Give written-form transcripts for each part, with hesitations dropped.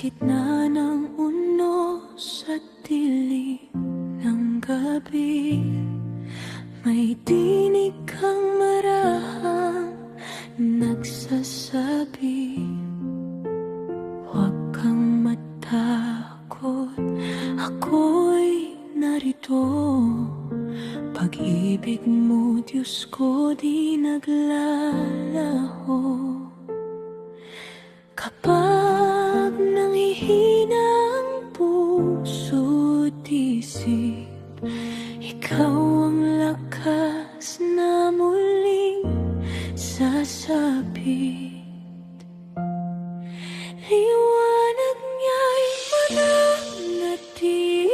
gitna ng unos at dilim ng gabi, may tinig kang marahang nagsasabi, huwag kang matakot, ako'y narito. Pag-ibig mo, Diyos ko, di naglalaho. Kapag nanghihina ang puso't isip, ikaw ang lakas na muling sasabit. Liwanag niya'y mananatili,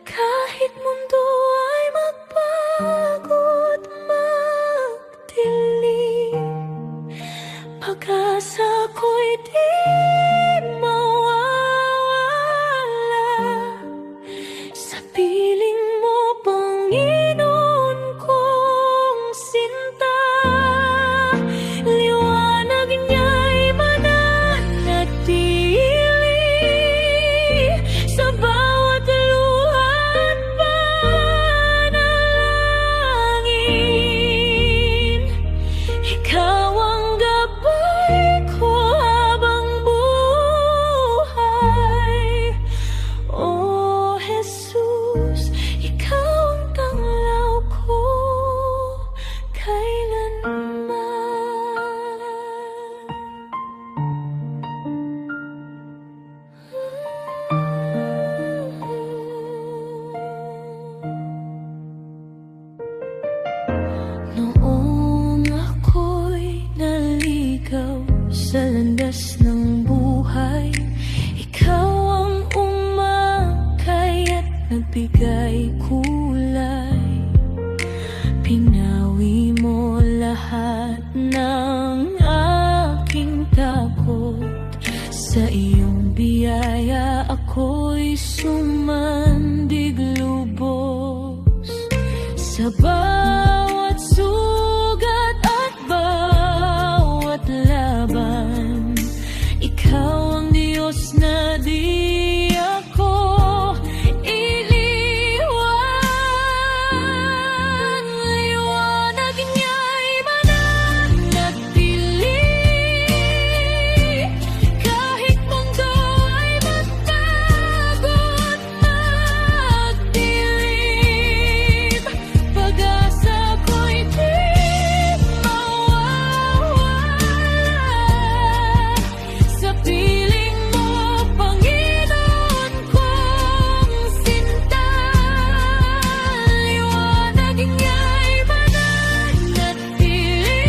kahit mundo ay magbago't magdilim. Pag-asa ko'y di mawawala sa piling mo, Panginoon kong sinta. Liwanag niya'y mananatili sa bawat luha at panalangin. Ikaw ang gabay ko habang buhay. O Jesus, ikaw ang tanglaw ko kailanman. Noong ako'y naligaw sa landas ng buhay, ikaw ang umakay at nagbigay kulay. Pinawi mo lahat ng aking takot. Sa iyong biyaya ako'y sumandig lubos. Sa bawat sugat at bawat laban, ikaw ang Diyos na di ako iliwan. Liwanag niya'y mananatili, kahit mundo ay magbago't magdilim. Pag-asa ko'y di mawawala sa piling mo, Panginoon kong sinta. Liwanag niya'y mananatili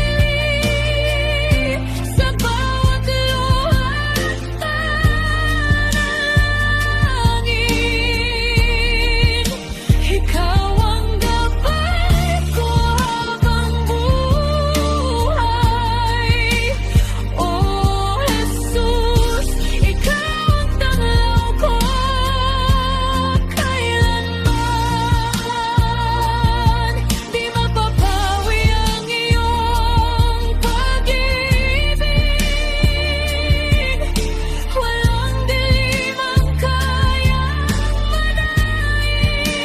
sa bawat luha at panalangin. Ikaw ang gabay ko habang buhay. O Jesus, ikaw ang tanglaw ko kailanman. Di mapapawi ang iyong pag-ibig. Walang dilim ang kayang manaig.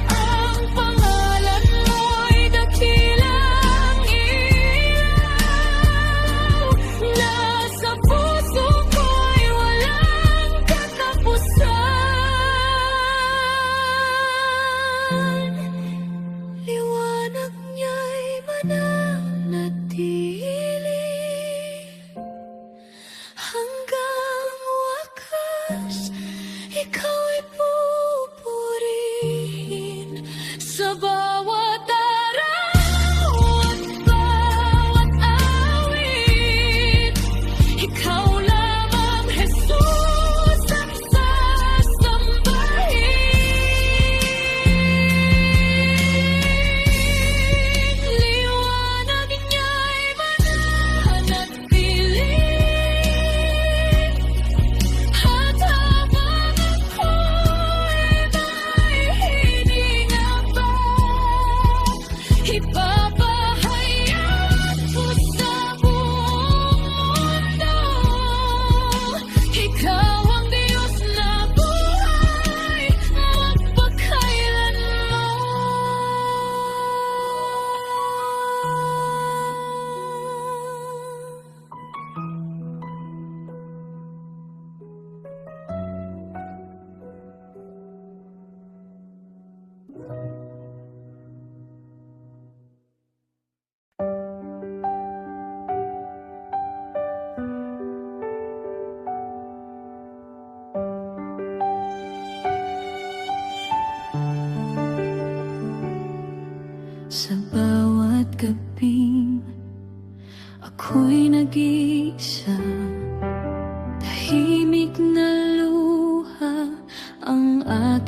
Ang pangalan mo'y dakilang ilaw. Nasa puso ko'y walang katapusan. Liwanag niya'y mananatili hanggang wakas. Ikaw ay pupurihin sa bawat araw at bawat awit. Ikaw lamang, Jesus, ang sasambahin. Liwanag niya'y mananatili, at habang ako'y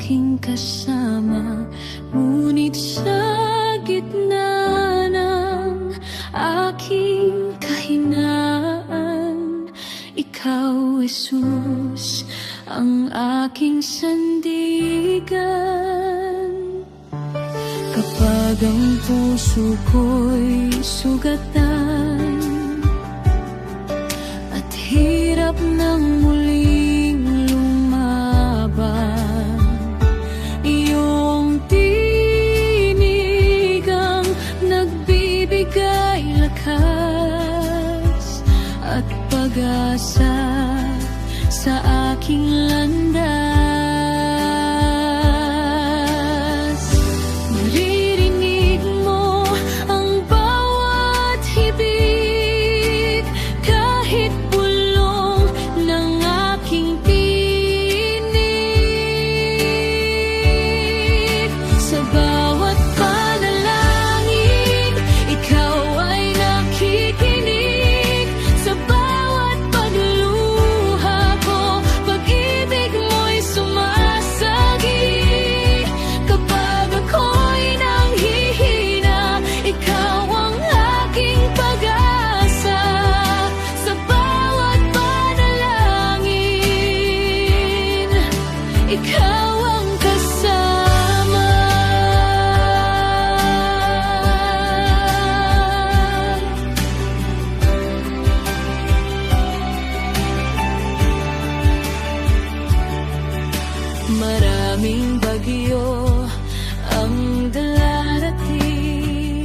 aking kasama. Ngunit sa gitna ng aking kahinaan, Ikaw, Jesus, ang aking sandigan. Kapag ang puso ko'y sugatan at hirap ng muling lumaban, iyong tinig ang nagbibigay lakas at pag-asa sa aking landas. Naririnig mo ang bawat hibig, kahit bulong ng aking tinig. Sa bawat panalangin, Ikaw ay nakikinig. Sa bawat pagluha ko, pag-ibig mo'y sumasagi. Kapag ako'y nanghihina, Ikaw ang aking pag-asa. Sa bawat panalangin, Ikaw ang kasama. Maraming bagyo ang darating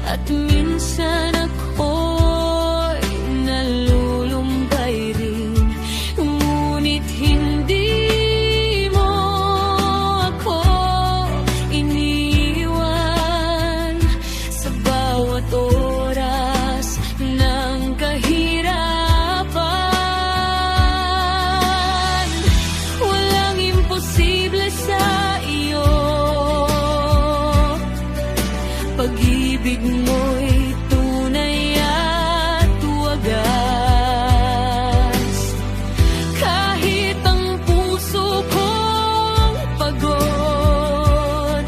at minsan ako'y nalulumbay rin. Ngunit hindi mo ako iniwan sa bawat oras ng kahirapan. Walang imposible sa iyo, pag-ibig mo'y tunay at wagas. Kahit ang puso kong pagod,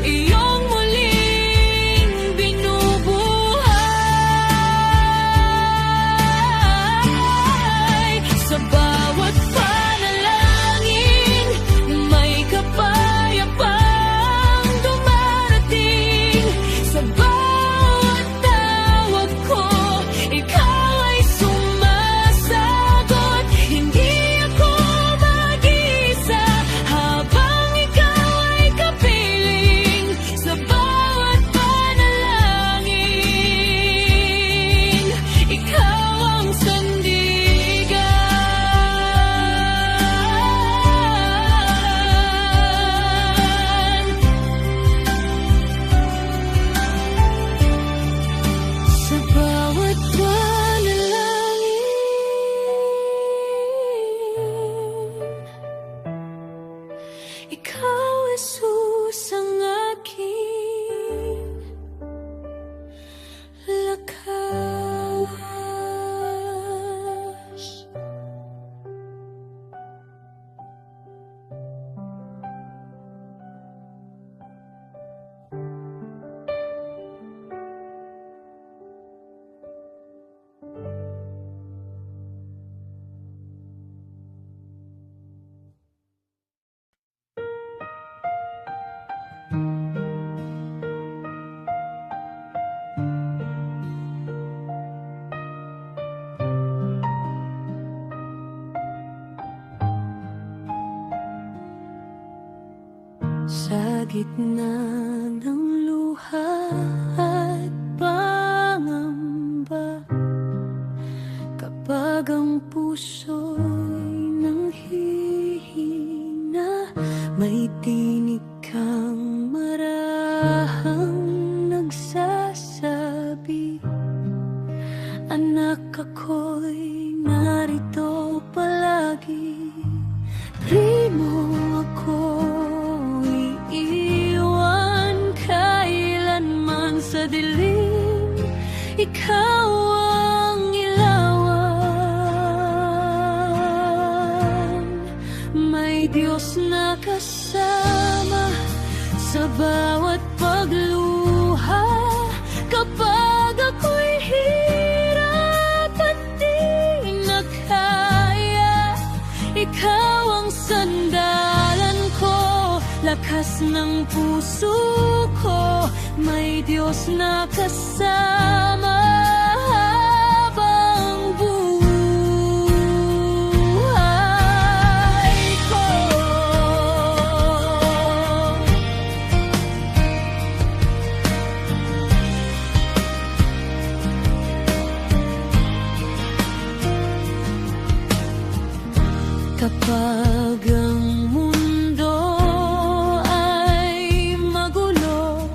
iyong muling binubuhay. Sa bawat panalangin, may kapayapang dumarating. Sa bawat tawag ko, Ikaw ay sumasagot. Hindi ako mag-isa habang Ikaw ay kapiling. Sa bawat panalangin, Ikaw ang sandigan. Sa bawat panalangin, Ikaw, Jesus, ang aking lakas. Sa gitna ng luha at pangamba, kapag ang puso'y nanghihina, may tinig kang marahang nagsasabi, anak, ako'y narito palagi. Di mo ako iiwan kailanman sa dilim. Ikaw ang ilawan. May Diyos na kasama sa bawat pagluha. Kapag ako'y hirap at di na kaya, ikaw ang sandalan ko, lakas ng puso ko. May Diyos na kasama habang buhay ko. Kapag ang mundo ay magulo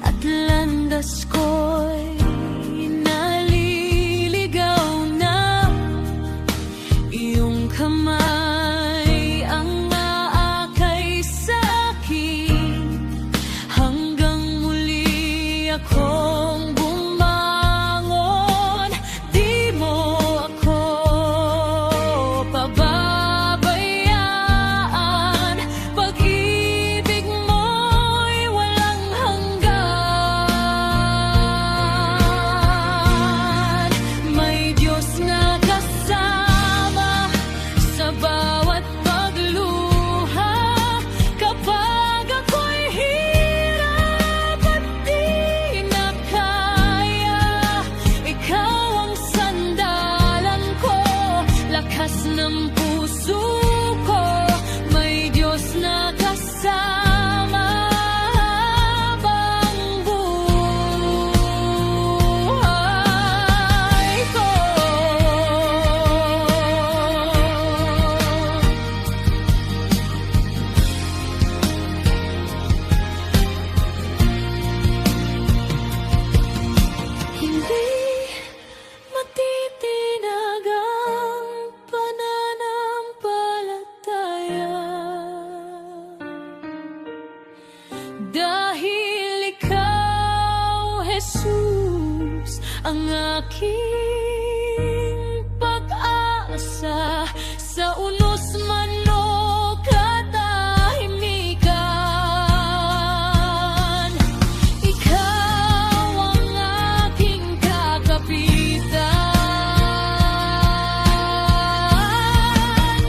at landas ko'y naliligaw na, iyong kamay ang aakay sa'kin hanggang muli akong bumangon. Di mo ako pababayaan, pag-ibig mo'y walang hanggan. May Diyos na kasama sa bawat pagluha. Kapag ako'y hirap at di na kaya, ikaw ang sandalan ko, lakas ng puso ko. May Diyos na kasama habang buhay ko. Hindi matitinag ang pananampalataya, dahil ikaw, Jesus, ang aking pag-asa. Sa unos man o katahimikan, ikaw ang aking kakapitan.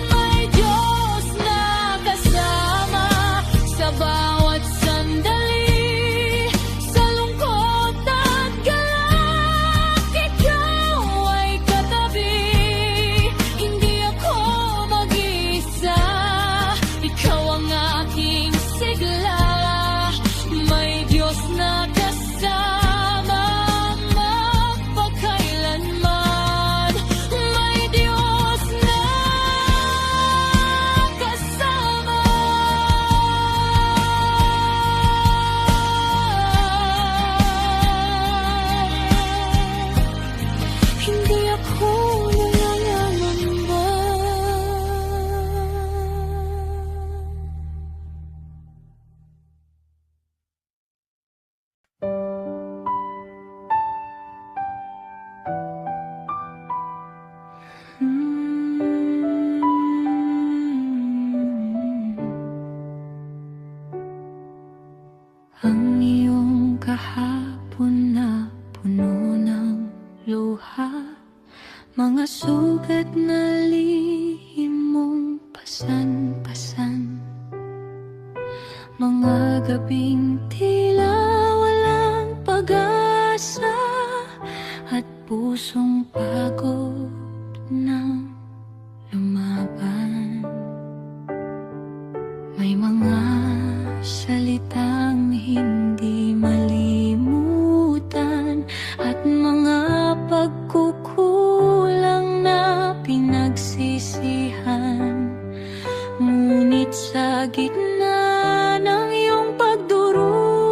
May Diyos na kasama sa bawat sandali, sa lungkot at galak, ikaw ay katabi. Hindi ako mag-isa, ikaw ang aking sigla. May Diyos na kasama magpakailanman. May Diyos na kasama. Hindi ako nangangamba. Ang iyong kahapon na puno ng luha, mga sugat na lihim mong pasan-pasan, mga gabing tila walang pag-asa, at pusong pagod ng lumaban. May mga salitang hindi malimutan, at mga pagkukulang na pinagsisihan. Ngunit sa gitna ng iyong pagdurusa,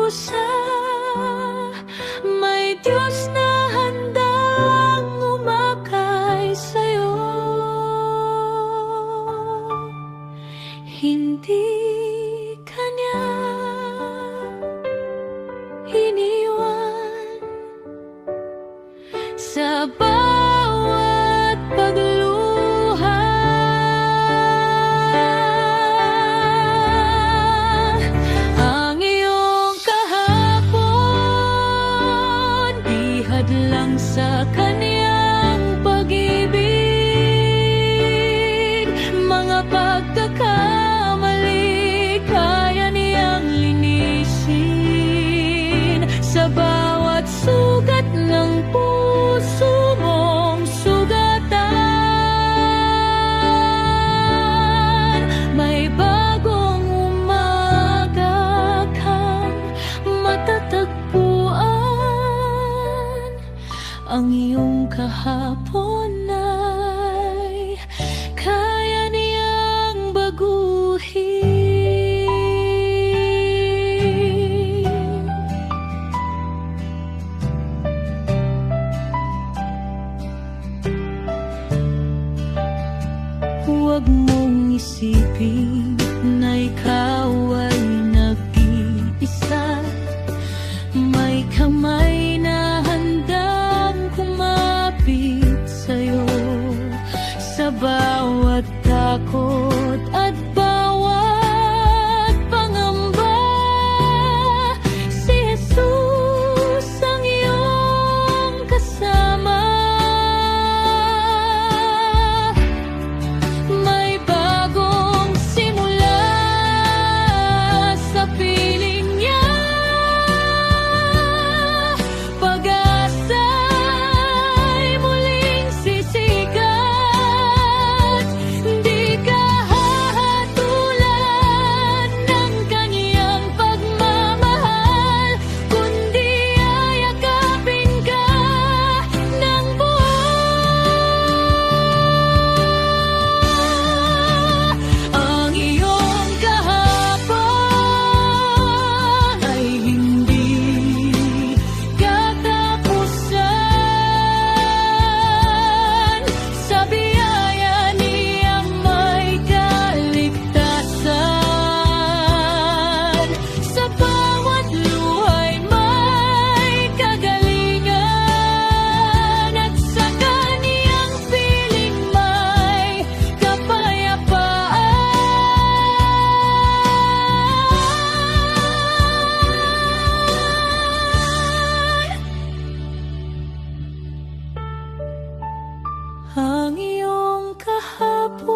kahapon ay kaya niyang baguhin. Huwag mong isipin na ikaw ay nag-iisa. May kamay na handang kumapit sa'yo sa bawat takot at bawat pangamba. Si Jesus ang iyong kasama. May bagong simula sa piling niya. Pag-asa'y muling sisikat. Di ka hahatulan ng kaniyang pagmamahal, kundi ayakapin ka ng buo. Ang iyong kahapon ay hindi katapusan. Sa biyaya niyang may kaligtasan. Sa bawat luhay may kagalingan. At sa kaniyang piling may kapayapaan. Ang iyong kahapon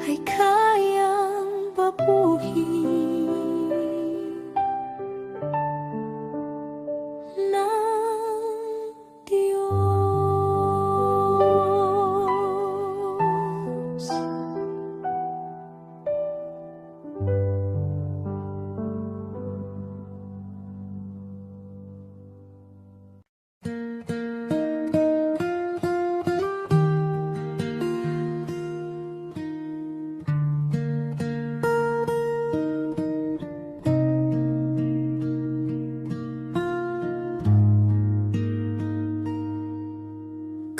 ay kayang baguhin ng Diyos.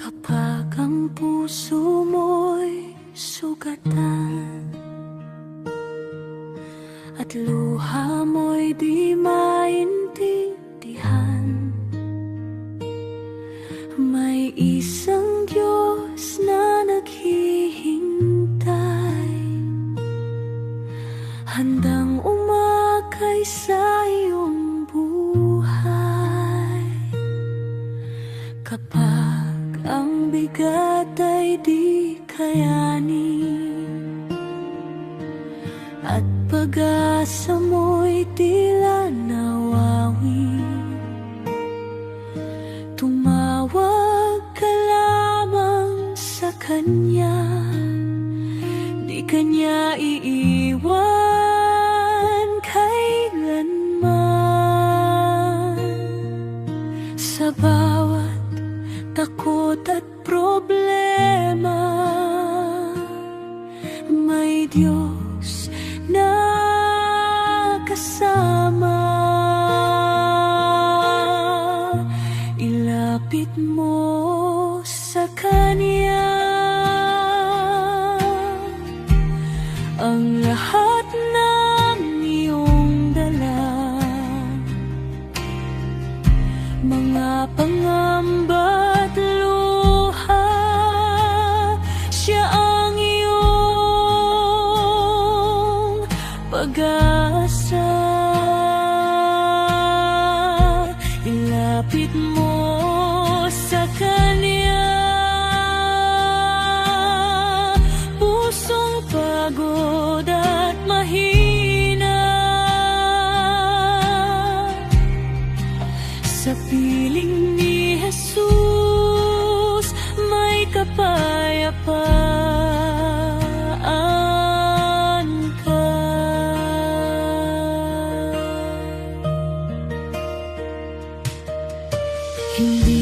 Kapag ang puso mo'y sugatan at luha mo'y di maintindihan, may isang Diyos na naghihintay, handang umakay sa iyong buhay. Kapag ang bigat ay di kayanin at pag-asa mo'y tila nawawi, tumawag ka lamang sa Kanya. Di Kanya iiwan kailanman. Sa bawat takot at problema, may Diyos na kasama. Ilapit mo sa Kanya ang lahat ng iyong dala, mga pangamba't luha. Siya ang iyong pag-asa. Ilapit mo sa Kanya pusong pagod at mahina. Sa piling ni Jesus may kapayapaan.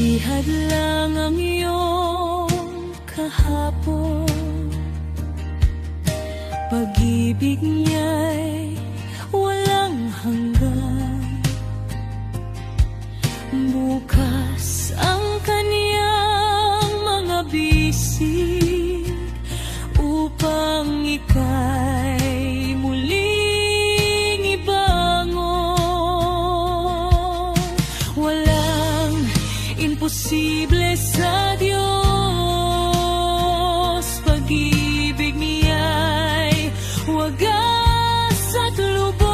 Di hadlang ang iyong kahapon, pag-ibig niya'y walang hanggan. Bukas ang kaniyang mga bisig upang ika'y muling ibangon. Walang imposible sa Diyos, pag-ibig niya'y wagas at lubos.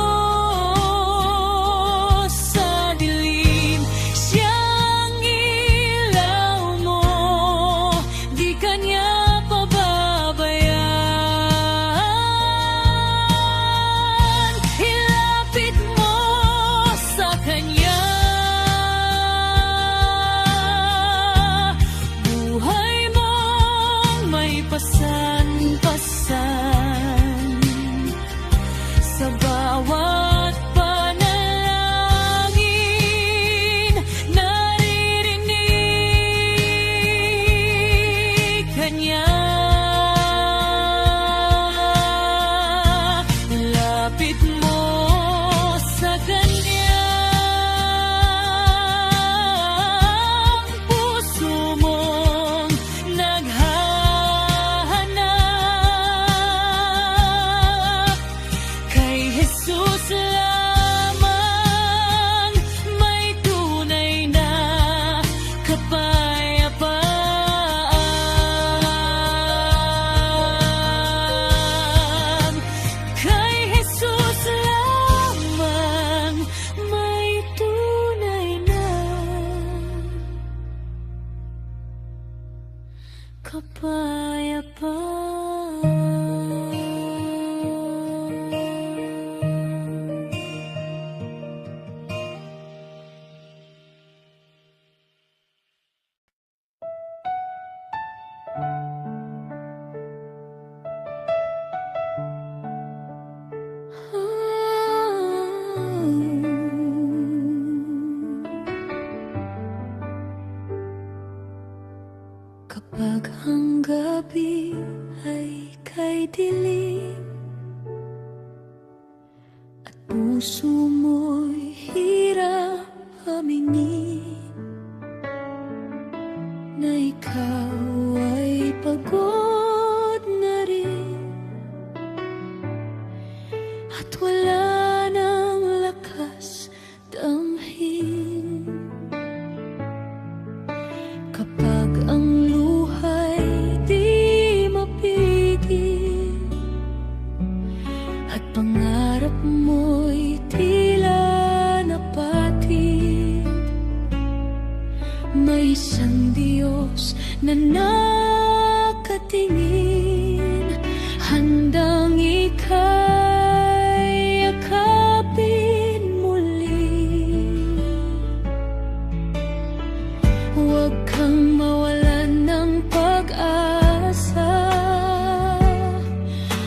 Sa dilim siyang ilaw mo, di kanya pababayaan. Ilapit mo sa kanya, buhay mong may pasan-pasan. Sa bawat panalangin, naririnig kanya. Lapit mo sa kanya, ang puso mong naghahanap. Kay Jesus lamang may tunay na kapayapaan. Kay Jesus lamang may tunay na kapag ang gabi ay kay dilim at puso mo'y hirap aminin na ikaw ay pagod na rin at wala nang lakas damhin. Kapag ang luha'y di mapigil at pangarap mo'y tila napatid, may isang Diyos na nakatingin, handang ika'y yakapin muli. Huwag kang mawalan ng pag-asa,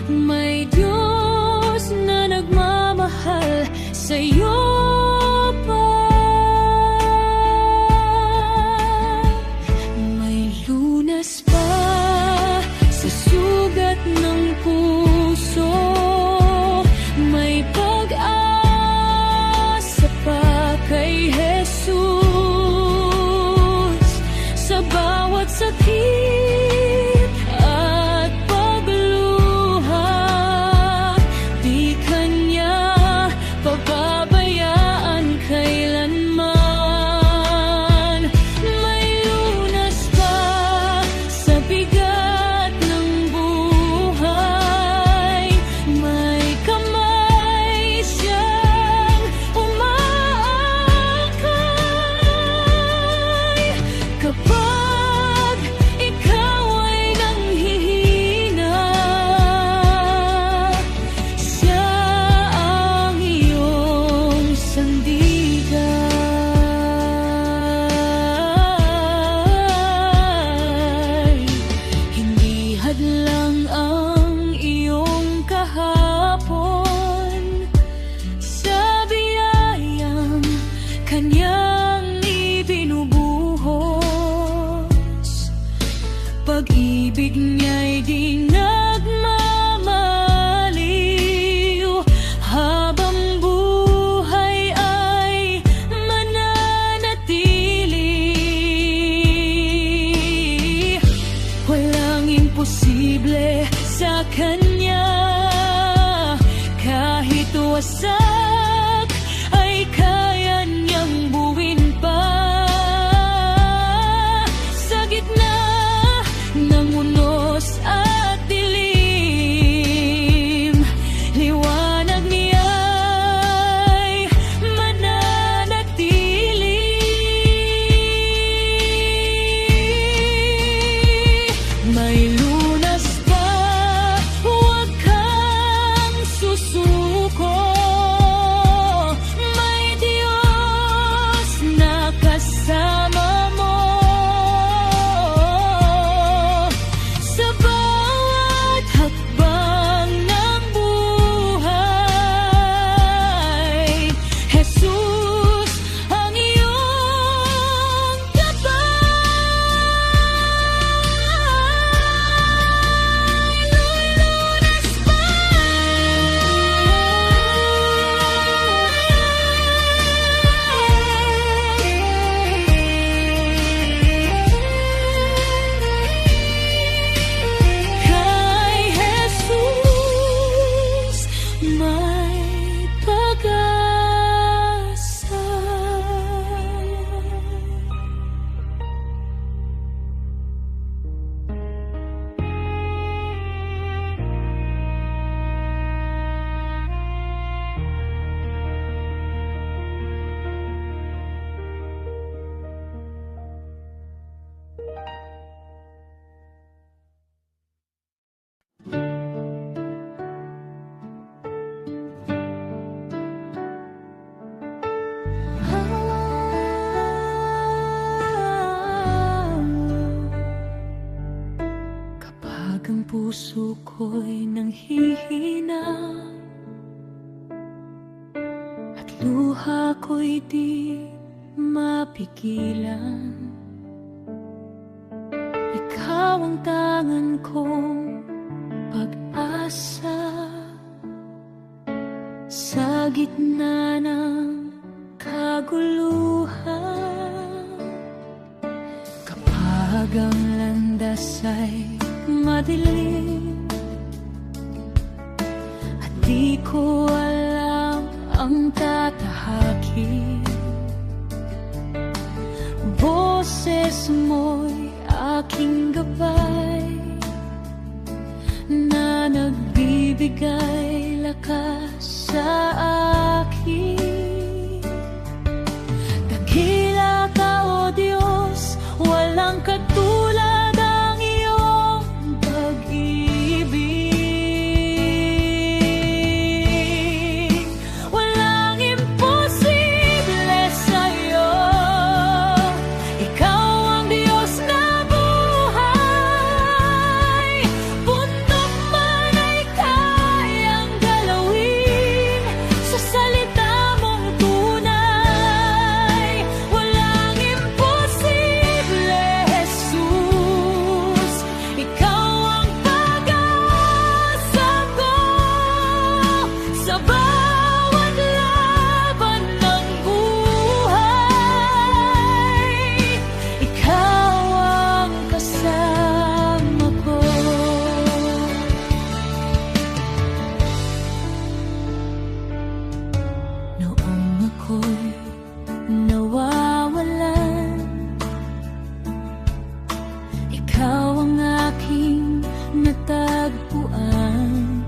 may Diyos na nagmamahal sa'yo pa. May lunas pa sa sugat ng puso, may pag-asa pa kay Jesus. Sa bawat sakit at pagluha, di kanya pababayaan kailanman. May lunas pa sa bigat ng buhay, may kamay siyang umaakay. Kapag pag-ibig niya'y di nagmamaliw, habang buhay ay mananatili. Walang imposible sa Kanya, kahit wasak ay kaya niyang buuin pa. Sa gitna ng unos at dilim, liwanag niya'y mananatili. May lunas pa, huwag kang susuko. May Diyos na kasama mo. Sa bawat hakbang ng buhay, Jesus ang iyong gabay. Lunas pa, kay Jesus may pag-asa. Kapag ang puso ko'y nanghihina at luha ko'y di mapigilan, ikaw ang tangan kong pag-asa. Sa gitna ng kaguluhan, kapag ang landas ay madilim at di ko alam ang tatahakin, boses mo'y aking gabay na nagbibigay lakas sa akin. Dakila ka, O Diyos, walang katulad ang iyong pag-ibig. Walang imposible sa'yo, ikaw ang Diyos na buhay. Bundok man ay kayang galawin sa salita mong tunay. Walang imposible, Jesus, ikaw ang pag-asa ko. Sa bawat laban ng buhay, ikaw ang kasama ko. Noong ako'y nawawalan, ikaw ang aking natagpuan.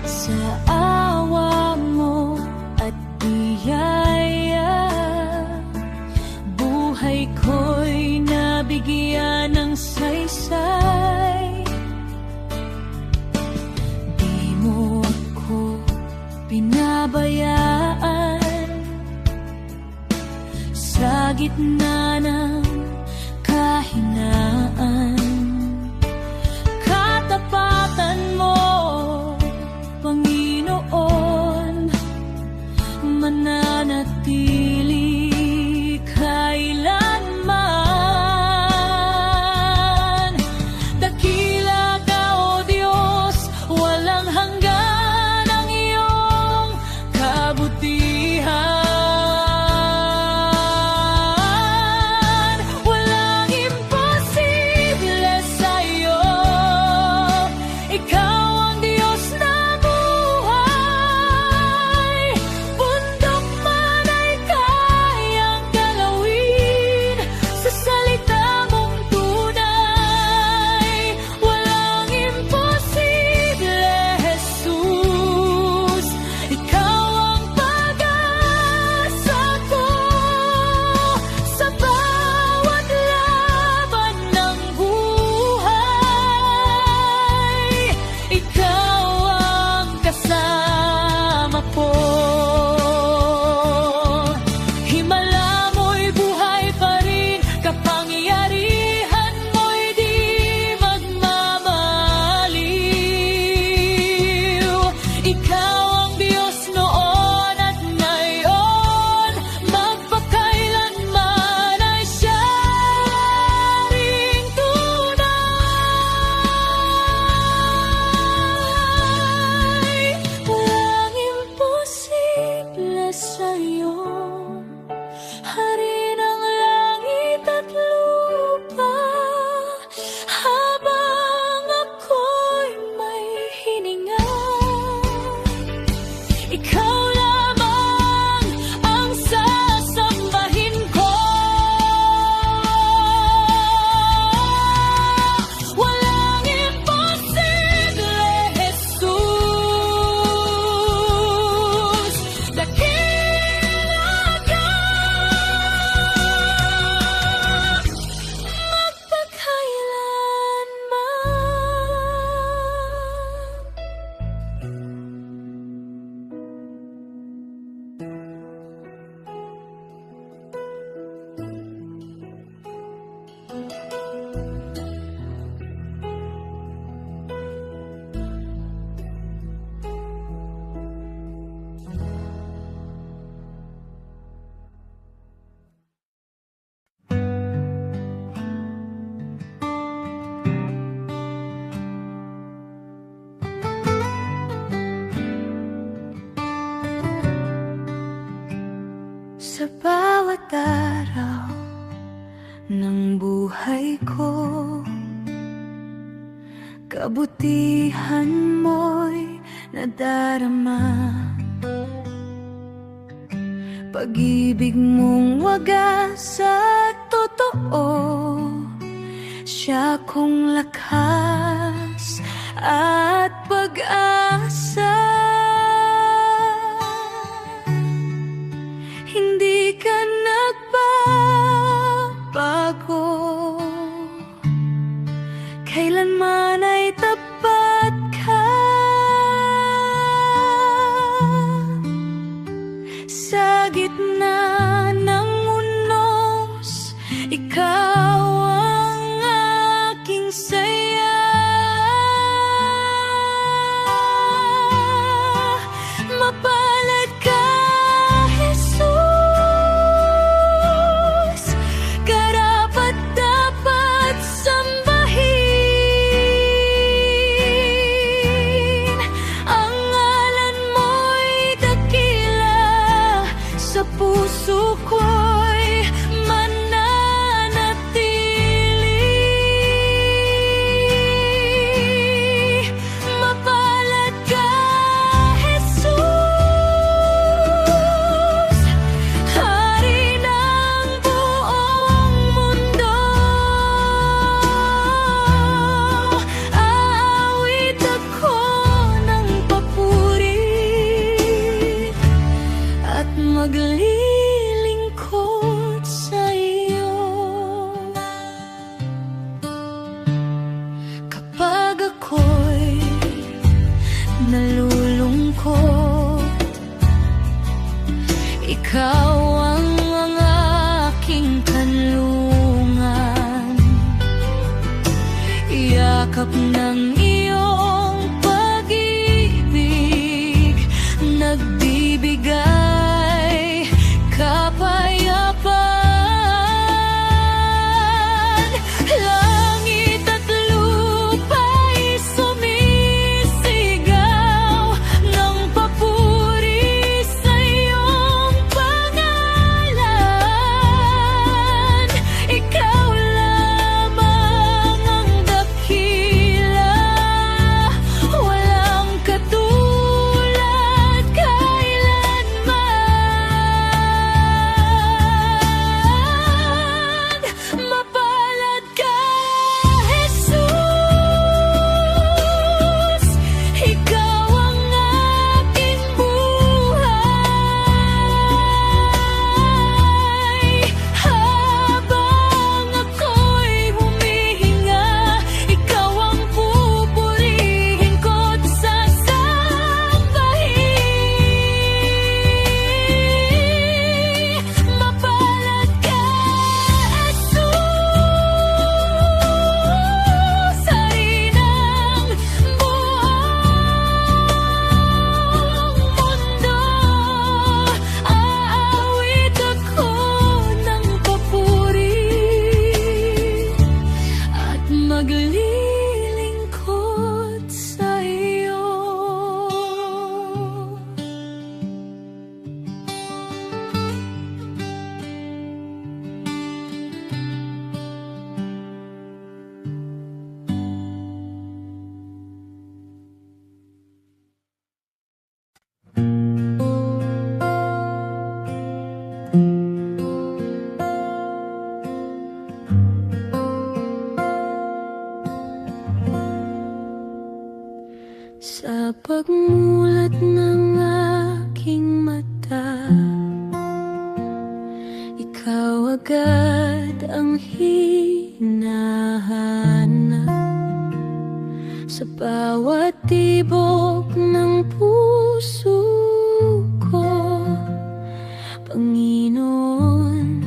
Sa awa mo at biyaya, buhay ko'y nabigyan ng saysay. Di mo ako pinabayaan sa gitna ng kahinaan. Katapatan mo, Panginoon, mananatili kailanman. buhay ko. Kabutihan mo'y nadarama, pag-ibig mong wagas at totoo, siya kong lakas at pag-asa. Hindi ka nagbabago, kailanman ay tapat ka. Sa gitna ng unos, ikaw ang aking saya. Mapalad ka, Jesus, karapat-dapat sambahin. Ang ngalan mo'y dakila, sa puso ko'y mananatili. Mapalad ka, Jesus, hari ng buong mundo. Aawit ako ng papuri at maglilingkod sa iyo. Kapag ako'y nalulungkot, ikaw ang aking kanlungan. Yakap ng iyong pag-ibig, nagbibigay kapayapaan. Langit at lupa'y sumisigaw ng papuri sa iyong pangalan. Ikaw lamang ang dakila, walang katulad kailanman. Mapalad ka, Jesus, ikaw ang aking buhay. Habang ako'y humihinga, ikaw ang pupurihin ko't sasambahin. Mapalad ka, Jesus, hari ng buong mundo. Aawit ako ng papuri at maglilingkod sa iyo. Sa pagmulat ng aking mata, ikaw agad ang hinahanap. Sa bawat tibok ng puso ko, Panginoon,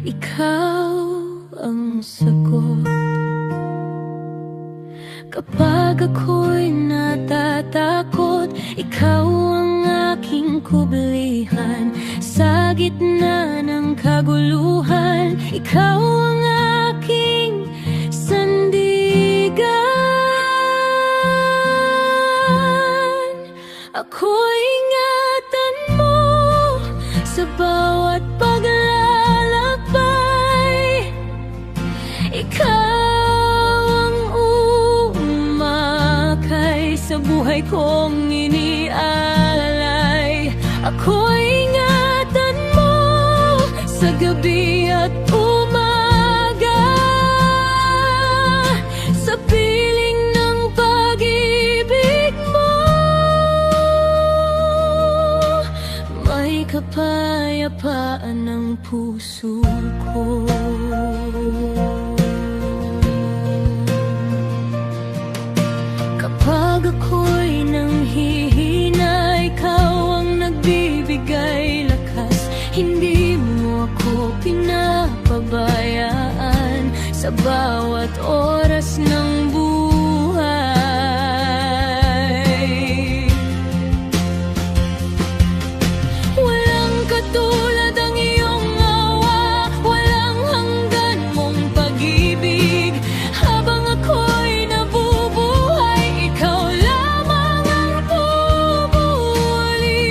ikaw ang sagot. Kapag ako'y natatakot, ikaw ang aking kublihan. Sa gitna ng kaguluhan, ikaw ang aking sandigan. Ako'y ingatan mo sa bawat paglalakbay. Ikaw buhay kong inialay. Ako'y ingatan mo sa gabi at umaga, sa piling ng pag-ibig mo. May kapayapaan ng puso ko. Kapag ako'y nanghihina, ikaw ang nagbibigay lakas. Hindi mo ako pinapabayaan sa bawat oras ng buhay. Walang katulad ang iyong awa, walang hanggan mong pag-ibig. Habang ako'y nabubuhay, ikaw lamang ang pupuli.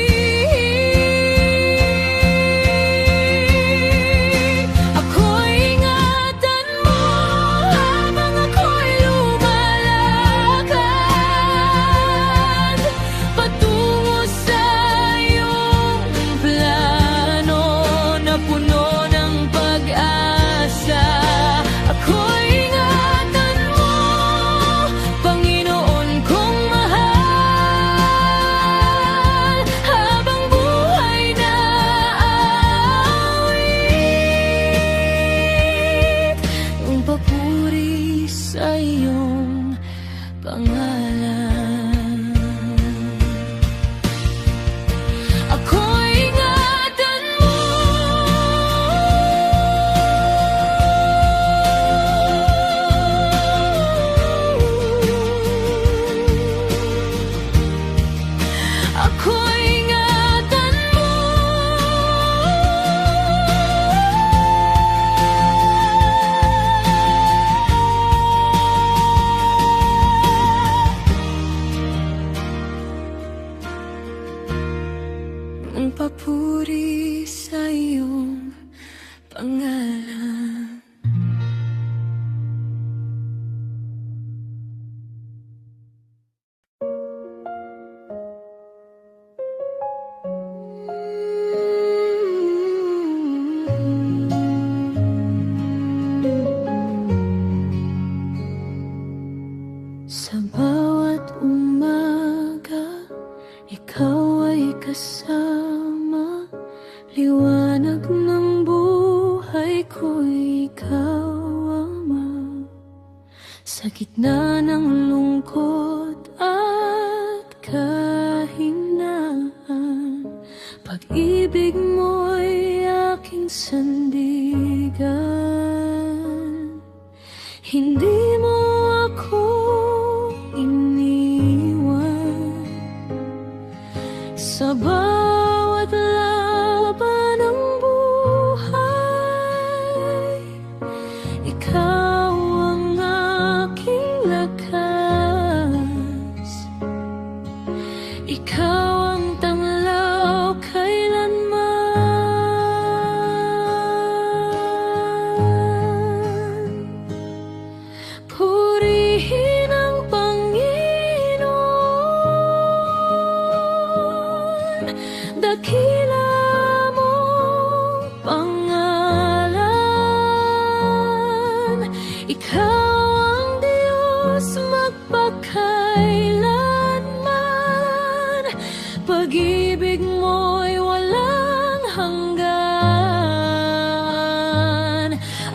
Ako'y ingatan mo habang ako'y lumalakad patungo sa iyong plano na puno ng pag-asa. Ako'y ingatan mo, Panginoon kong mahal, habang buhay na awit ang papuri sa iyong pangalan. Ako'y ingatan mo. Ako'y ingatan mo. Ang papuri sa iyong pangalan. Sa bawat umaga, ikaw ay kasama. Liwanag ng buhay ko'y ikaw, Ama. Sa gitna ng lungkot at kahinaan, pag-ibig mo'y aking sandigan. Hindi mo ako iniwan sa bawat laban ng buhay. Ikaw ang aking lakas, ikaw ang tanglaw kailanman. Purihin ang Panginoon, dakila mong pangalan. Ikaw ang Diyos magpakailanman, pag-ibig mo'y walang hanggan.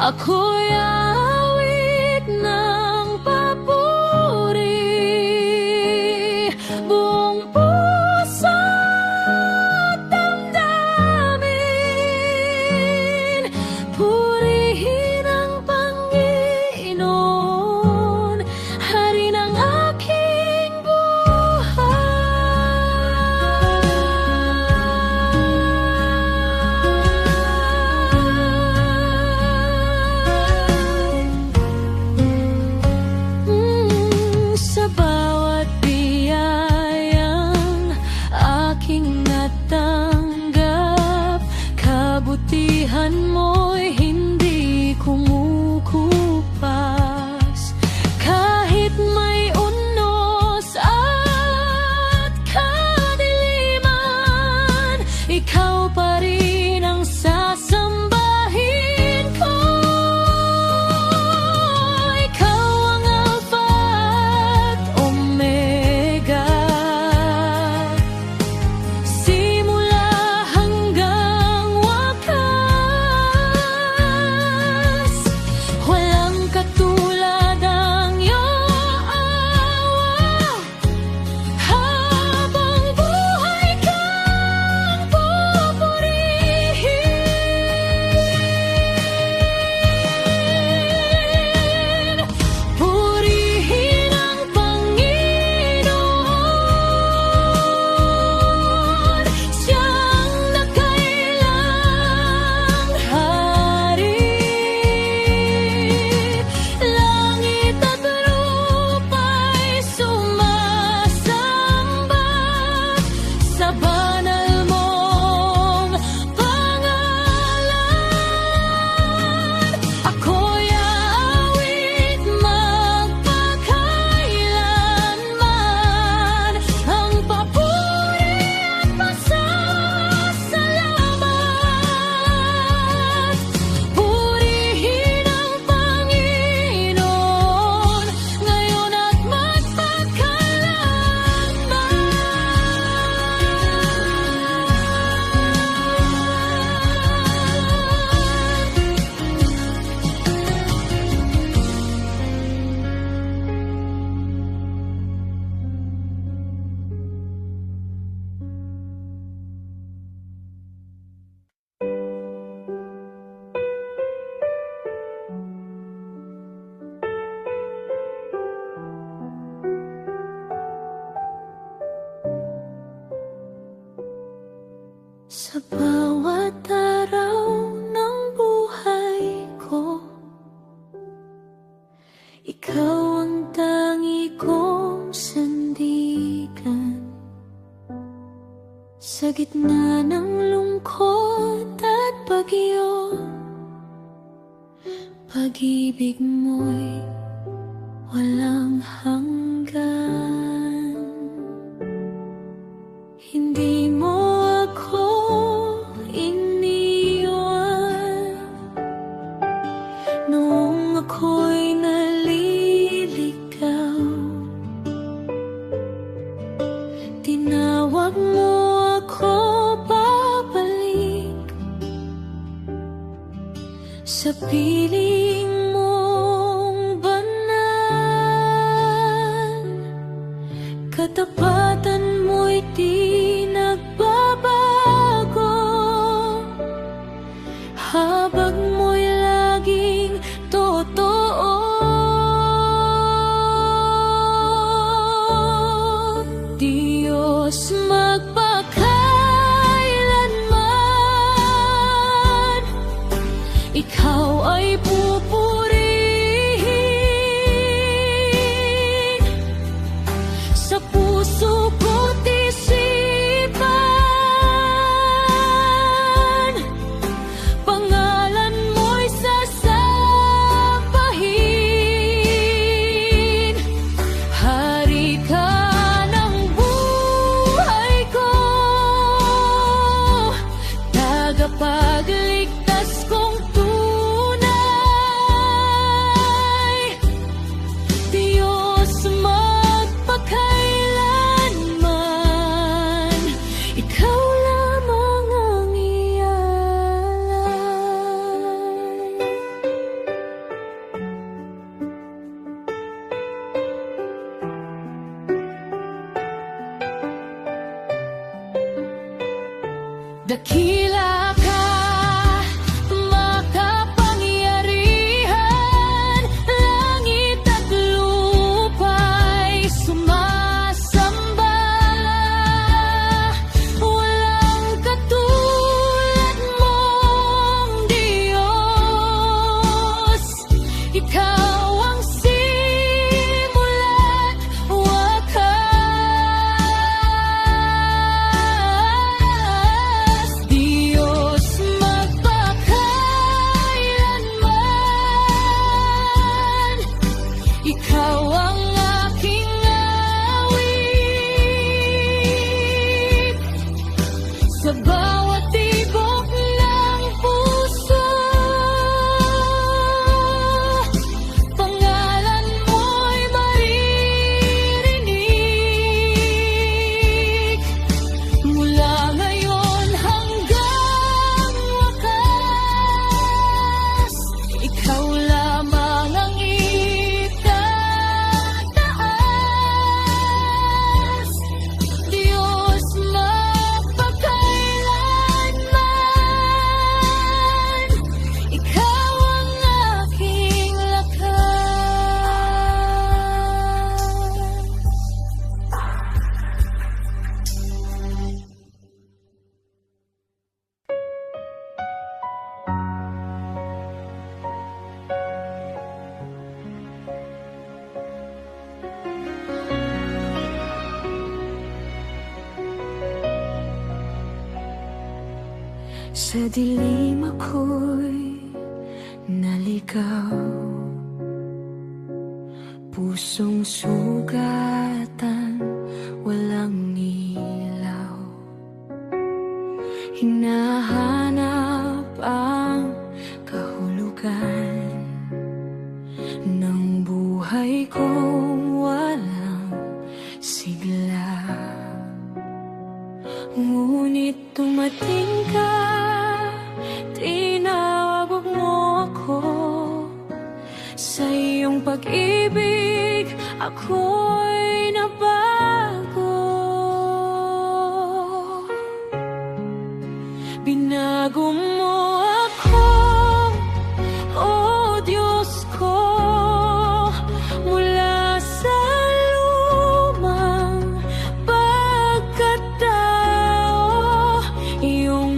Ako'y awit ng papuri, buong puso at damdamin. Purihin ang Panginoon, hari ng aking buhay. Sa bawat araw ng buhay ko, ikaw ang tangi kong sandigan. Sa gitna ng lungkot at bagyo, pag-ibig mo'y walang hanggan. Hindi mo ako iniwan noong ako'y naliligaw. Tinawag mo ako babalik sa piling mong banal. Katapatan mo'y di nagbabago, habag mo'y laging totoo. Diyos magpakailanman, ikaw ay pupurihin sa puso ko't isipan. Pangalan mo'y sasambahin. Hari ka ng buhay ko, tagapagligtas kong tunay. Diyos magpakailanman, ikaw lamang ang ialay. Dakila ka, makapangyarihan, langit at lupa'y sumasamba. Walang katulad mong Diyos, ikaw ang simula't wakas. Diyos magpakailanman, ikaw ang aking awit. Sa bawat tibok ng puso, pangalan mo'y maririnig. Mula ngayon hanggang wakas, ikaw lamang ang itataas. Diyos magpakailanman, ikaw ang aking lakas. Sa dilim ako'y naligaw, pusong sugatan, walang ilaw. Hinahanap ang kahulugan ng buhay kong walang sigla. Ngunit dumating ka, tinawag mo ako. Sa iyong pag-ibig, ako'y nabago. Binago mo ako, oh Diyos ko, mula sa lumang pagkatao. Iyong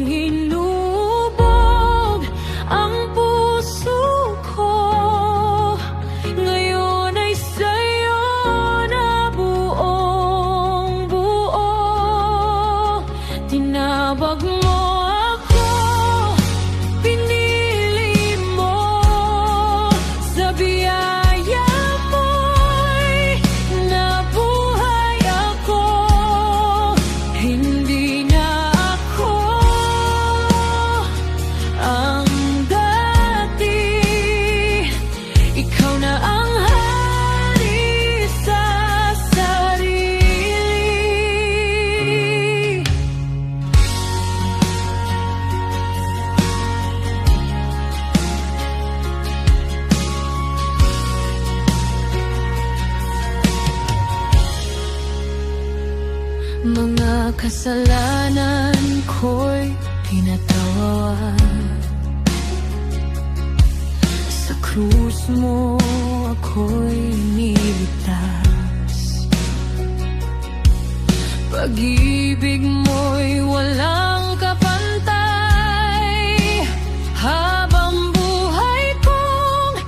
mga kasalanan ko'y pinatawan. Sa krus mo ako'y niligtas. Pag-ibig mo'y walang kapantay. Habang buhay kong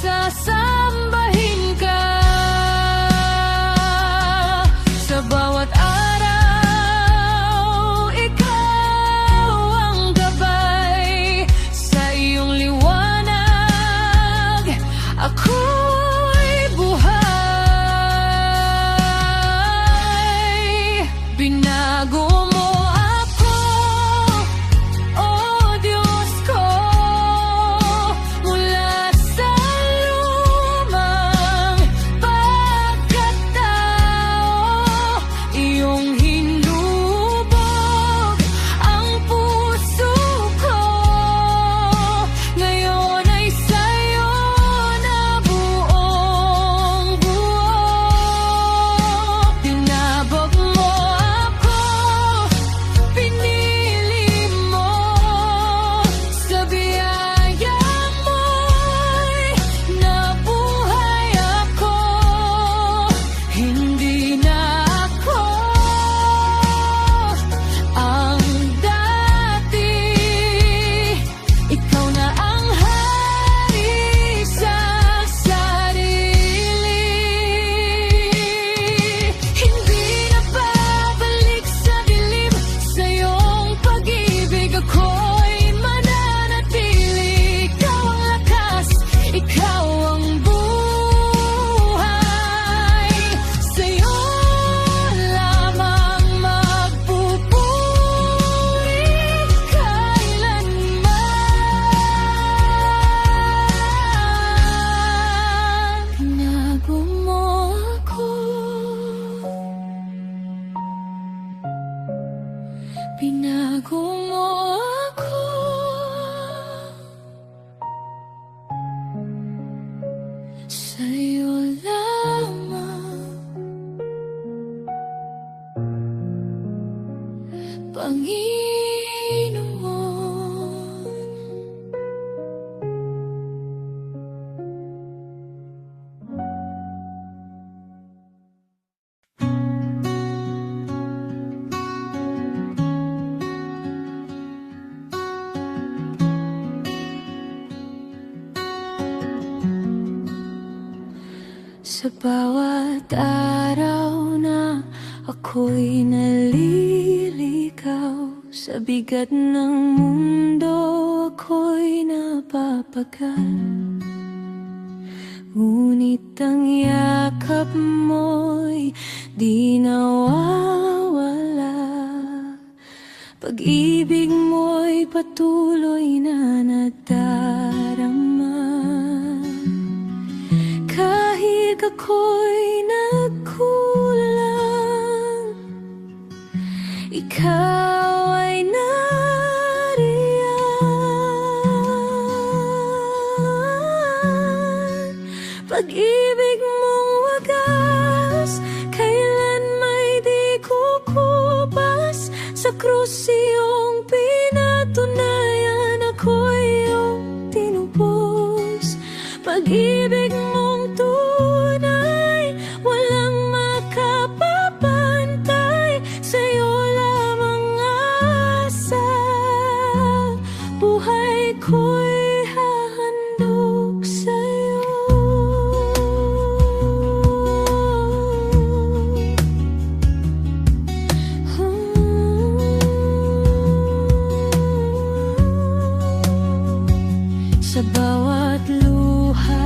sasambahin ka. Sa bawat araw, ikaw ang gabay. Sa iyong liwanag, ako'y buhay. Binago mo ako, oh Diyos ko, mula sa lumang pagkatao. Iyong hinubog ang puso ko. Ngayon ay sa'yo na buong buo. Tinabog mo ako, pinili mo. Sa biyaya mo'y nabuhay ako. Hindi na ako ang dati. Ikaw na ang hari sa sarili. Hindi na babalik sa dilim. Sa iyong pag-ibig ako'y mananatili. Ikaw ang lakas, ikaw ang buhay. Sa iyo lamang magpupuri kailanman. Binago mo ako. Binago mo ako. Sa'yo lamang, Panginoon. Sa bawat araw na ako'y naliligaw, sa bigat ng mundo ako'y napapagal. Ngunit ang yakap mo'y di nawawala. Pag-ibig mo'y patuloy na nadarama. Kahit ako'y nagkulang, ikaw ay nariyan. Pag-ibig mong wagas, kailan may di kukupas. Sa krus iyong pinatunayan, ako'y iyong tinubos. Pag-ibig mong tunay, walang makapapantay. Sa'yo lamang asa, buhay ko'y hahandog sa'yo. Sa bawat luha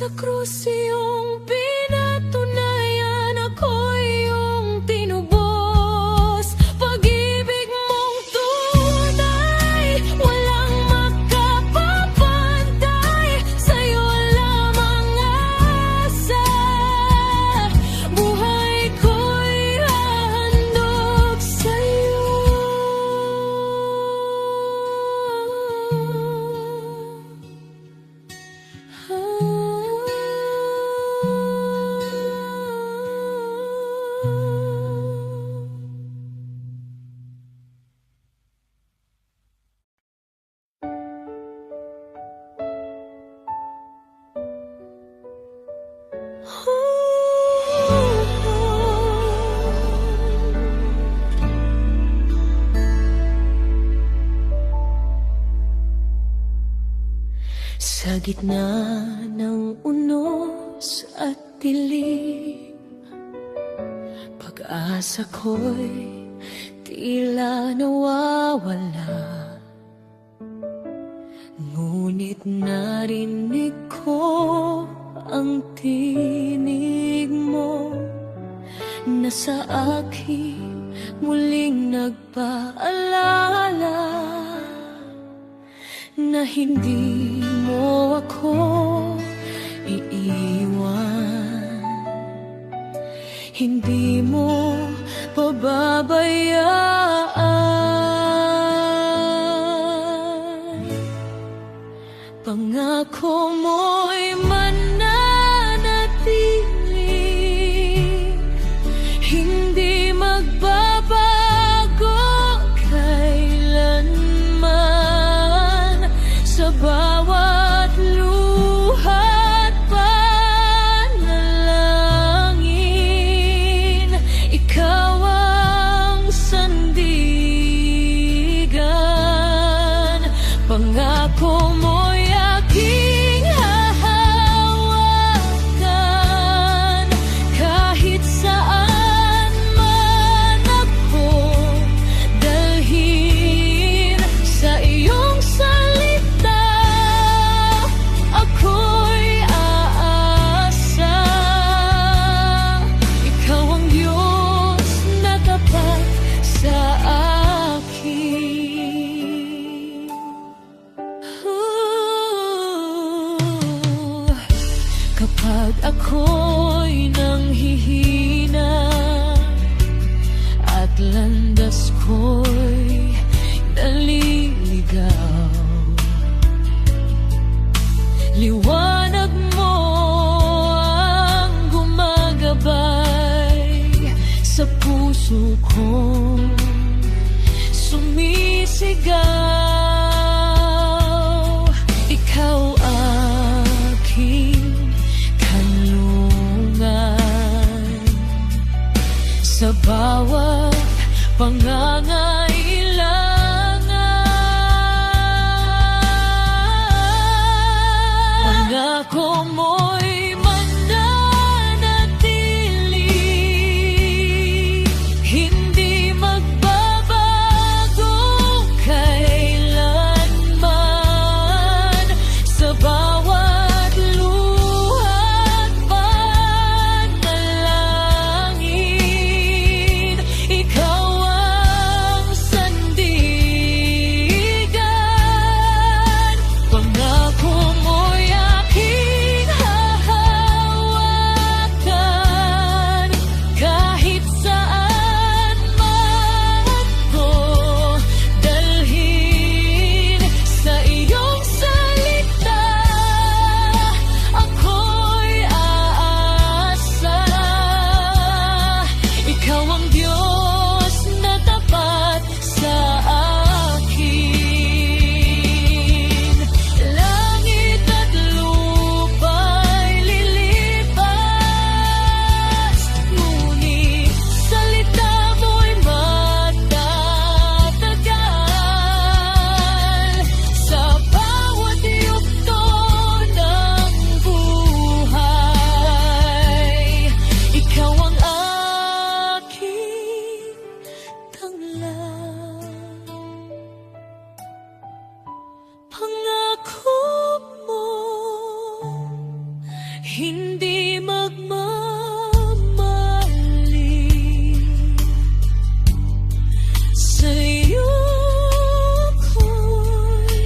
sa krus iyong pinatunayan, ako'y iyong tinubos. Pag-ibig mong tunay, walang makapapantay, sa'yo lamang asa. Buhay ko'y hahandog sa'yo. Sa gitna ng unos at dilim, pag-asa ko'y tila nawawala. Ngunit narinig ko ang tinig mo na sa akin muling nagpaalala na hindi mo ako iiwan, hindi mo pababayaan. Pangako mo'y mananatili, hindi magbabago kailanman. Sa bawat luha't panalangin, ikaw ang sandigan. Pangako mo'y aking hahawakan, kahit saan man ako dalhin. Sa iyong salita ako'y aasa. Ikaw ang Diyos na tapat sa akin. Kapag ako'y nanghihina at landas ko'y naliligaw, liwanag mo ang gumagabay sa puso kong sumisigaw. Ikaw aking kanlungan sa bawat pangangailangan. Pangako mo'y mananatili, hindi magbabago kailanman. Sa bawat luha't panalangin, ikaw ang sandigan. Pangako mo'y aking hindi magmamali. Sa'yo ko'y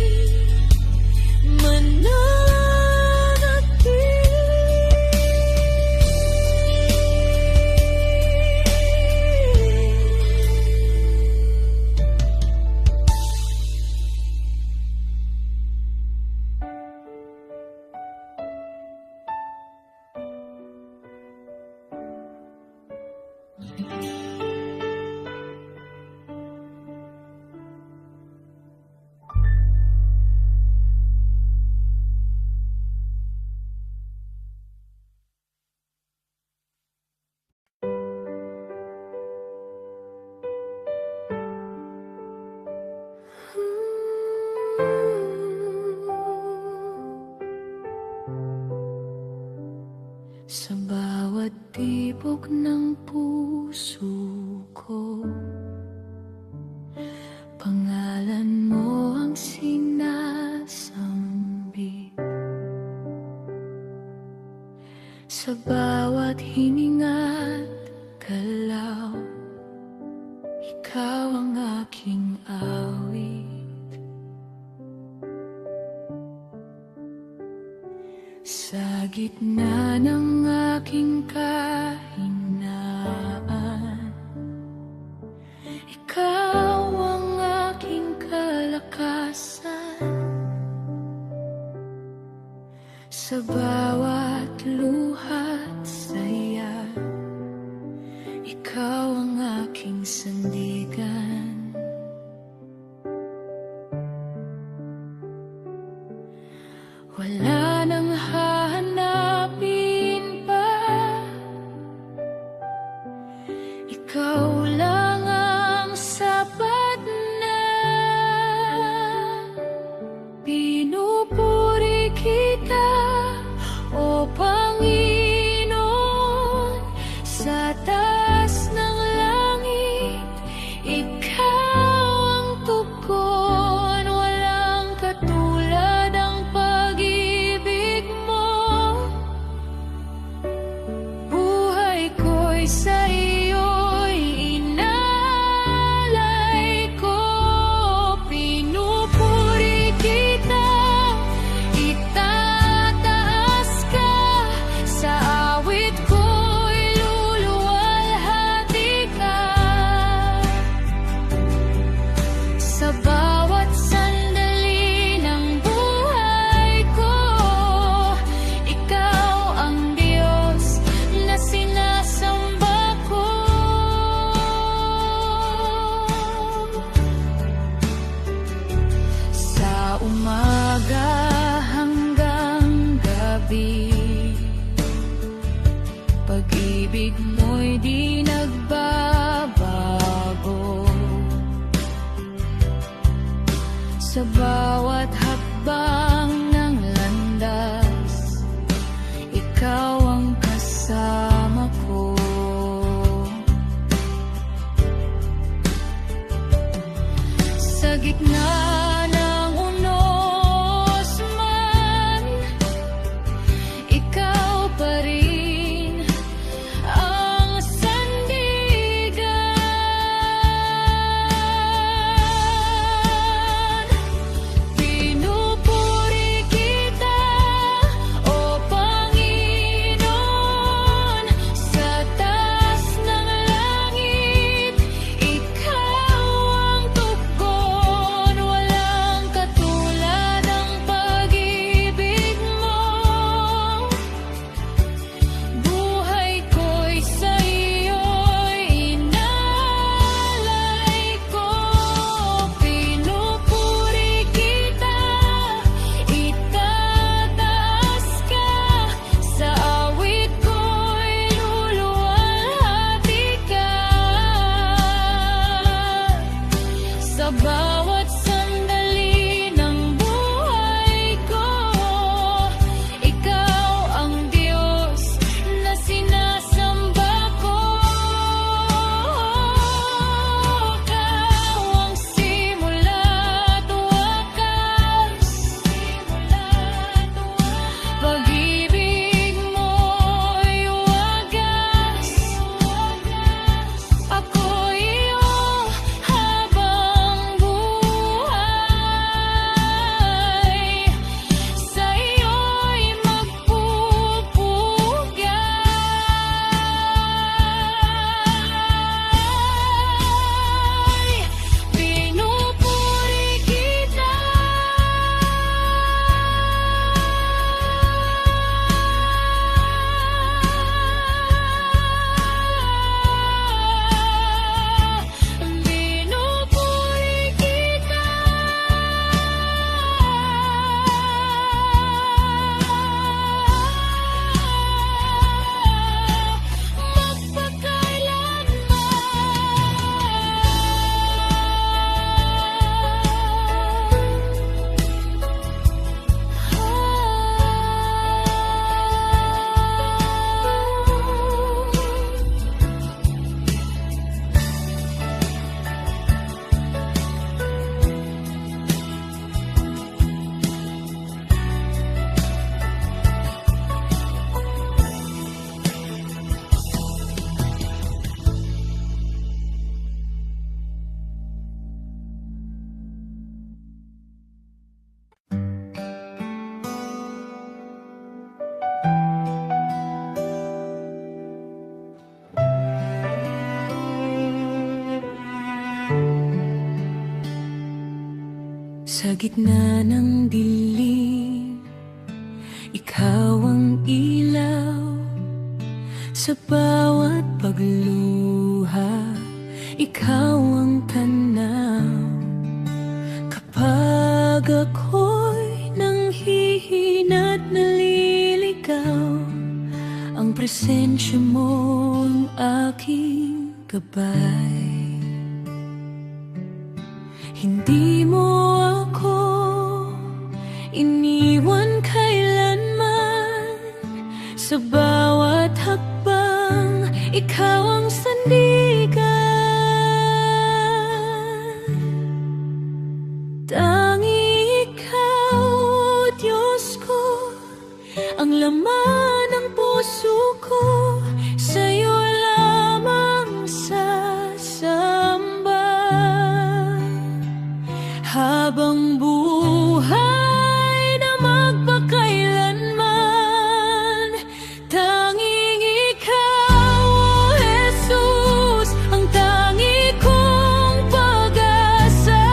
sa bawat tibok ng puso ko, pangalan mo ang sinasambit. Sa bawat hininga't galaw, ikaw ang aking awit. Sa gitna ng aking kahinaan, ikaw ang aking kalakasan. Sa bawat luha't saya, ikaw ang aking sandigan. Wala nang hahanapin pa, ikaw lang ang sapat na. Pinupuri kita, O Panginoon, sa taas ng langit, ikaw ang tugon. Walang katulad ang pag-ibig mo. Buhay ko'y sa iyo'y inalay ko. Pinupuri kita, itataas ka. Sa awit ko'y luluwalhati ka. Sa bawat sandali ng buhay ko, ikaw ang Diyos na sinasamba ko. Sa umaga hanggang gabi, pag-ibig mo'y di nagbabago. Sa bawat hakbang ng landas, ikaw ang kasama ko. Sa gitna ng unos man, ikaw pa rin ang sandigan. gitna ng dilim, ikaw ang ilaw. Sa bawat pagluha, ikaw ang tanaw. Kapag ako'y nanghihina't naliligaw, ang presensya mo ang aking gabay. Hindi mo ako iniwan kailanman, sa bawat hakbang ikaw ang sandigan. Tanging ikaw, o Diyos ko, ang laman ng puso ko, sa'yo lamang sasamba. Habang buhay na magpakailanman, tanging ikaw, o Jesus, ang tangi kong pag-asa.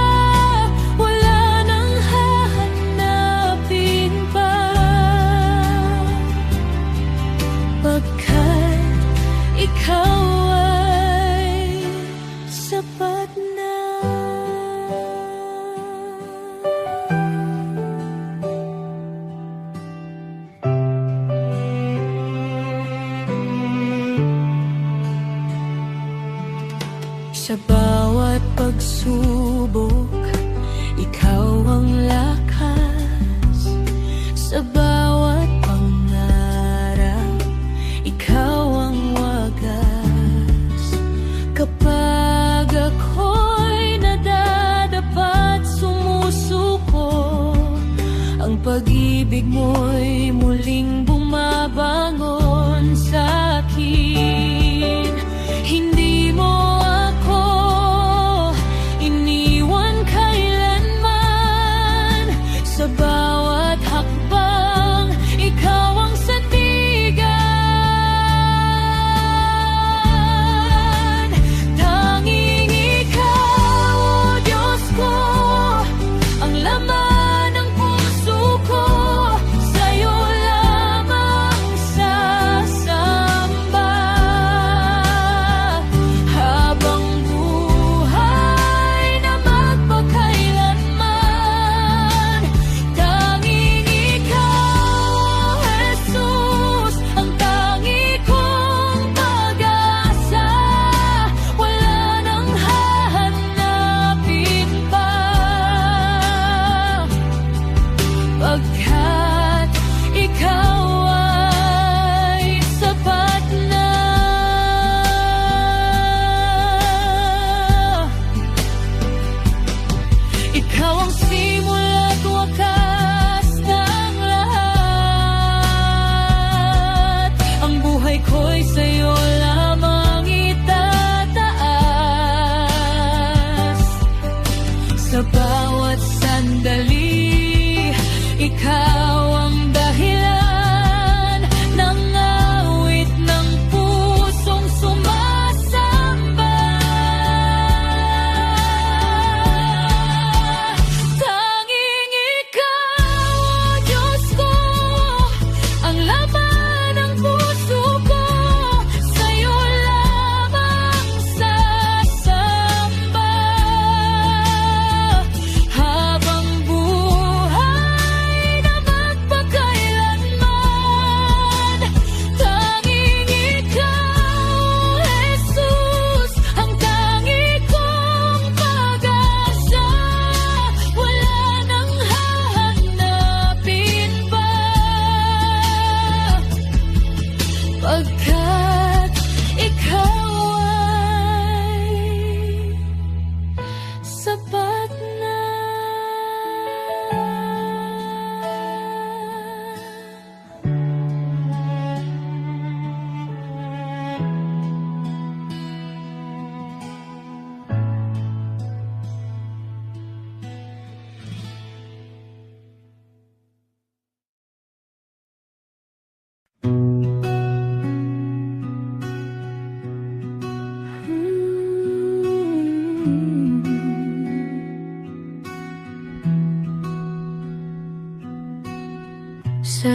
Wala nang hahanapin pa, pagkat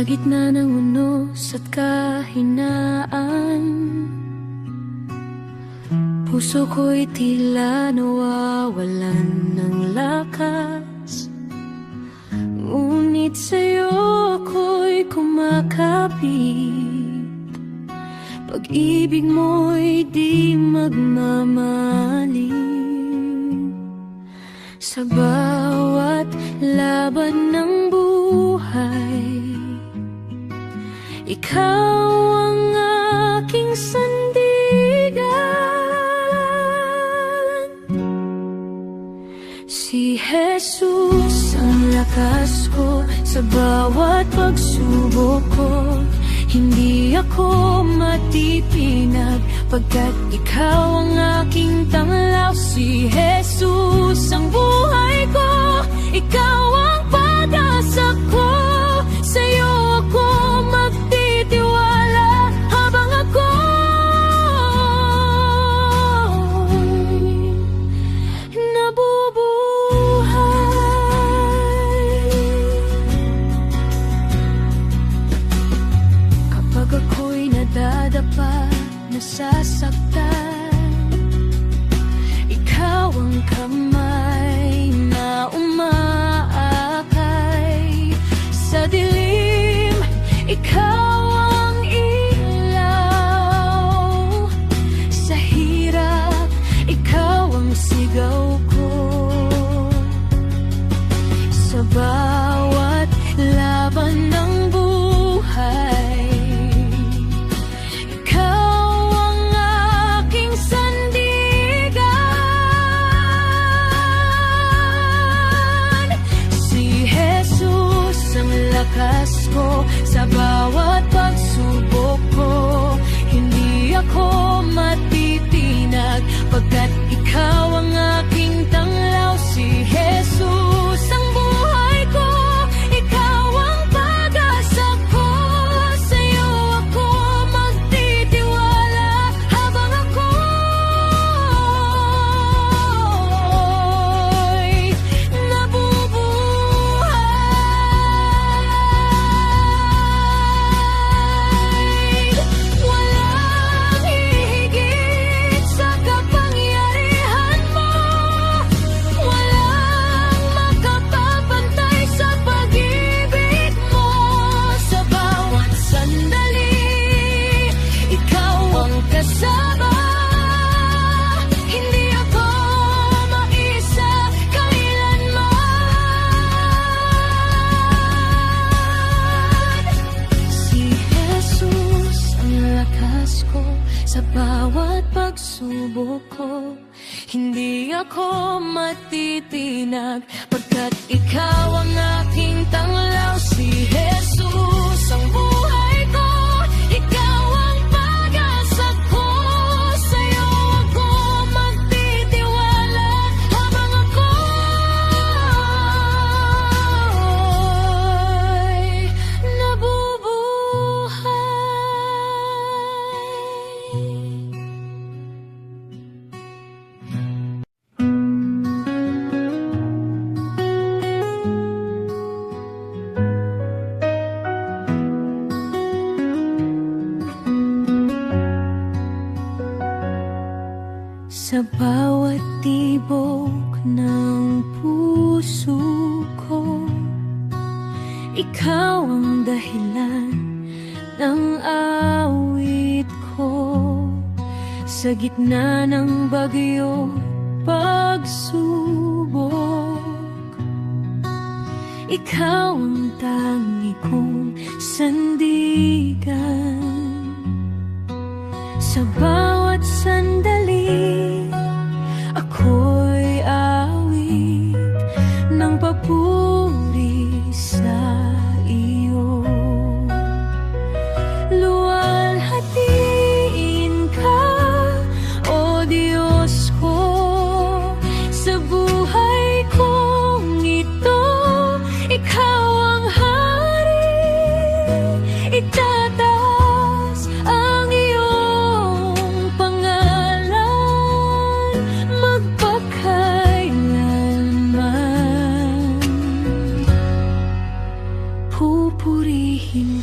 Sa gitna ng unos at kahinaan, puso ko'y tila nawawalan ng lakas. Ngunit sa'yo ako'y kumakapit, pag-ibig mo'y di magmamaling. Sa bawat laban ng buhay, ikaw ang aking sandigan. Si Jesus ang lakas ko sa bawat pagsubok ko. Hindi ako matitinag pagkat ikaw ang aking tanglaw. Si Jesus ang buhay ko, ikaw ang pag-asa ko. Sa'yo ako magtitiwala habang ako'y nabubuhay. Kapag ako'y nadadapa, nasasaktan, ikaw ang kamay na umaakay. Sa dilim, ikaw ang ilaw. Sa hirap, ikaw ang sigaw ko. Sa bawat laban ng buhay, ikaw ang aking sandigan. Si Jesus ang lakas ko sa bawat pagsubok ko. Hindi ako matitinag pagkat ikaw ang aking tanglaw. Si Jesus ang buhay ko, ikaw ang pag-asa ko. Sa'yo ako magtitiwala habang ako'y nabubuhay. Walang hihigit sa kapangyarihan mo. Walang makapapantay sa pag-ibig mo. Sa bawat sandali, ikaw ang kasama. Hindi ako mag-isa kailanman. Si Jesus ang lakas ko sa bawat pagsubok ko. Hindi ako matitinag pagkat ikaw ang aking tanglaw. Si Jesus ang buhay ko, ikaw ang pag-asa ko. Sa'yo ako magtitiwala habang ako'y nabubuhay. Sa bawat tibok ng puso ko, ikaw ang dahilan ng awit ko. Sa gitna ng bagyo, pagsubok, ikaw ang tangi kong sandigan. Sa bawat sandali, ako'y awit ng papuri sa iyo. Luwalhatiin ka, O Diyos ko, sa buhay kong ito. Ikaw ang hari, itataas ang iyong pangalan magpakailanman. Pupurihin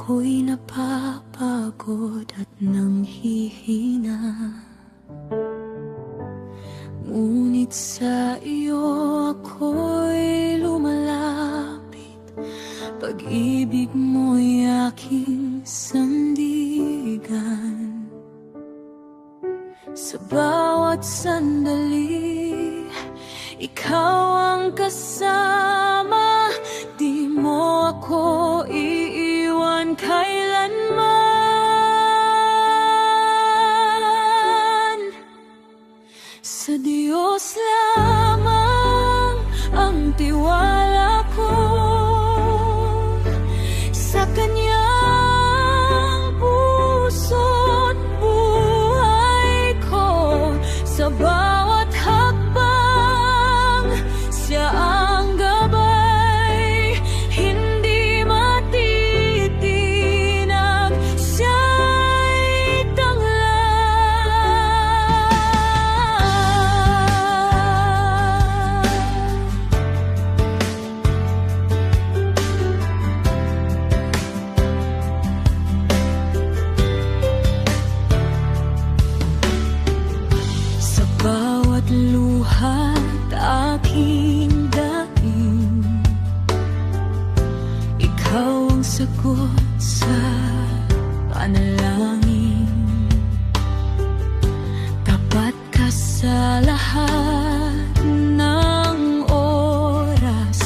ako'y napapagod at nanghihina. Ngunit sa iyo ako'y lumalapit, pag-ibig mo'y aking sandigan. Sa bawat sandali, ikaw ang kasama, di mo ako iiwan kailanman. Sa Diyos lamang ang tiwala ko, sa Kanyang puso't buhay ko, sa bawat hakbang siya ang gabay, hindi matitinag, siya'y sa bawat luha't aking daing, ikaw ang sagot sa panalangin. Tapat ka sa lahat ng oras,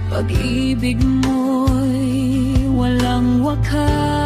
pag-ibig mo'y walang wakas.